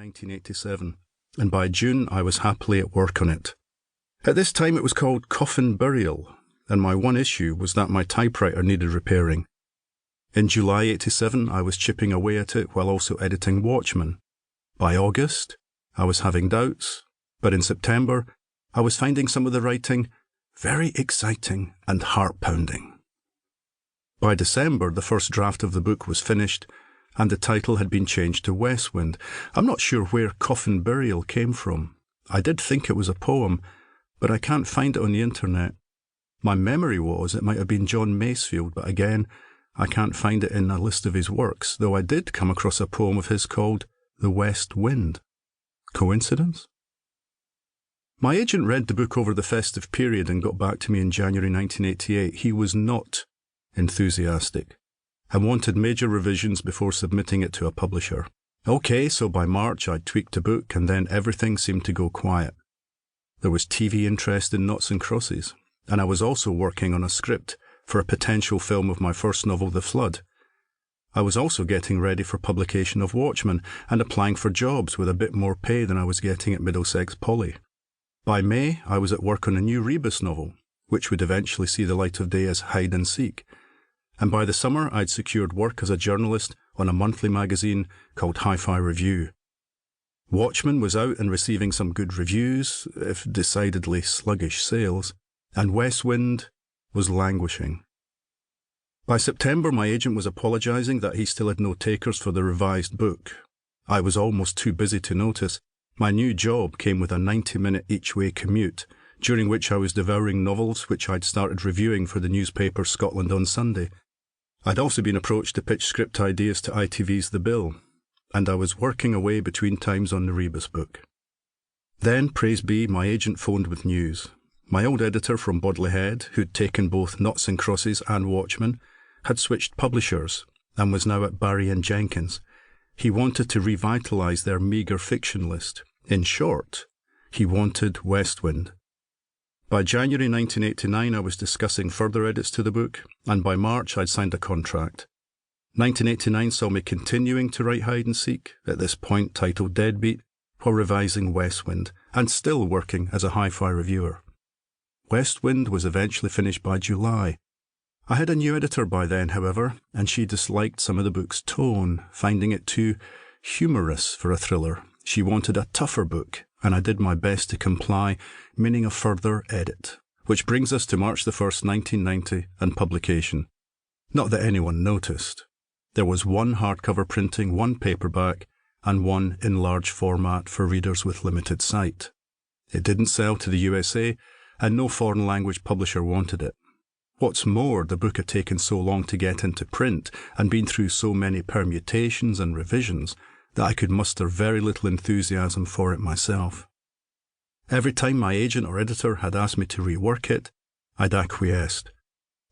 1987, and by June I was happily at work on it. At this time it was called Coffin Burial, and my one issue was that my typewriter needed repairing. In July 87 I was chipping away at it while also editing Watchmen. By August I was having doubts, but in September I was finding some of the writing very exciting and heart-pounding. By December the first draft of the book was finished, and the title had been changed to Westwind. I'm not sure where Coffin Burial came from. I did think it was a poem, but I can't find it on the internet. My memory was it might have been John Masefield, but again, I can't find it in a list of his works, though I did come across a poem of his called The West Wind. Coincidence? My agent read the book over the festive period and got back to me in January 1988. He was not enthusiastic and wanted major revisions before submitting it to a publisher. Okay, so by March I'd tweaked the book and then everything seemed to go quiet. There was TV interest in Noughts and Crosses, and I was also working on a script for a potential film of my first novel, The Flood. I was also getting ready for publication of Watchmen and applying for jobs with a bit more pay than I was getting at Middlesex Poly. By May, I was at work on a new Rebus novel, which would eventually see the light of day as Hide and Seek. And by the summer, I'd secured work as a journalist on a monthly magazine called Hi-Fi Review. Watchmen was out and receiving some good reviews, if decidedly sluggish sales, and Westwind was languishing. By September, my agent was apologising that he still had no takers for the revised book. I was almost too busy to notice. My new job came with a 90-minute each-way commute, during which I was devouring novels which I'd started reviewing for the newspaper Scotland on Sunday. I'd also been approached to pitch script ideas to ITV's The Bill, and I was working away between times on the Rebus book. Then, praise be, my agent phoned with news. My old editor from Bodley Head, who'd taken both Noughts and Crosses and Watchmen, had switched publishers and was now at Barry & Jenkins. He wanted to revitalise their meagre fiction list. In short, he wanted Westwind. By January 1989, I was discussing further edits to the book, and by March I'd signed a contract. 1989 saw me continuing to write Hide and Seek, at this point titled Deadbeat, while revising Westwind, and still working as a hi-fi reviewer. Westwind was eventually finished by July. I had a new editor by then, however, and she disliked some of the book's tone, finding it too humorous for a thriller. She wanted a tougher book, and I did my best to comply, meaning a further edit. Which brings us to March the 1st, 1990, and publication. Not that anyone noticed. There was one hardcover printing, one paperback, and one in large format for readers with limited sight. It didn't sell to the USA, and no foreign language publisher wanted it. What's more, the book had taken so long to get into print and been through so many permutations and revisions that I could muster very little enthusiasm for it myself. Every time my agent or editor had asked me to rework it, I'd acquiesced,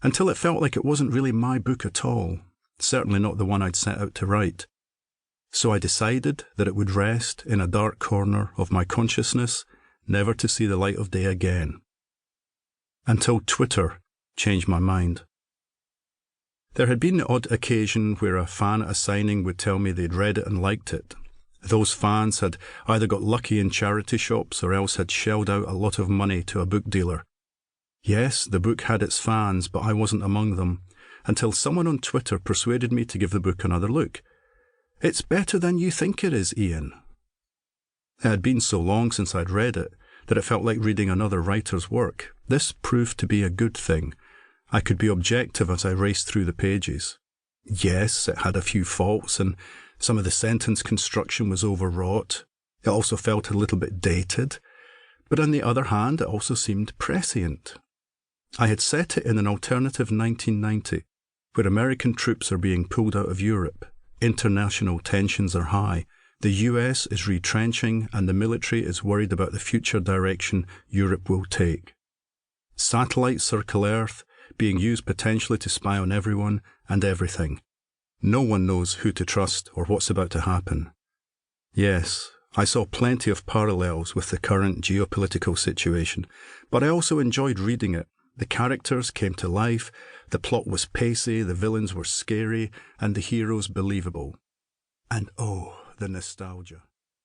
until it felt like it wasn't really my book at all, certainly not the one I'd set out to write. So I decided that it would rest in a dark corner of my consciousness, never to see the light of day again. Until Twitter changed my mind. There had been the odd occasion where a fan at a signing would tell me they'd read it and liked it. Those fans had either got lucky in charity shops or else had shelled out a lot of money to a book dealer. Yes, the book had its fans, but I wasn't among them, until someone on Twitter persuaded me to give the book another look. "It's better than you think it is, Ian." It had been so long since I'd read it that it felt like reading another writer's work. This proved to be a good thing. I could be objective as I raced through the pages. Yes, it had a few faults, and some of the sentence construction was overwrought. It also felt a little bit dated, but on the other hand, it also seemed prescient. I had set it in an alternative 1990, where American troops are being pulled out of Europe. International tensions are high. The US is retrenching, and the military is worried about the future direction Europe will take. Satellites circle Earth, being used potentially to spy on everyone and everything. No one knows who to trust or what's about to happen. Yes, I saw plenty of parallels with the current geopolitical situation, but I also enjoyed reading it. The characters came to life, the plot was pacey, the villains were scary, and the heroes believable. And oh, the nostalgia.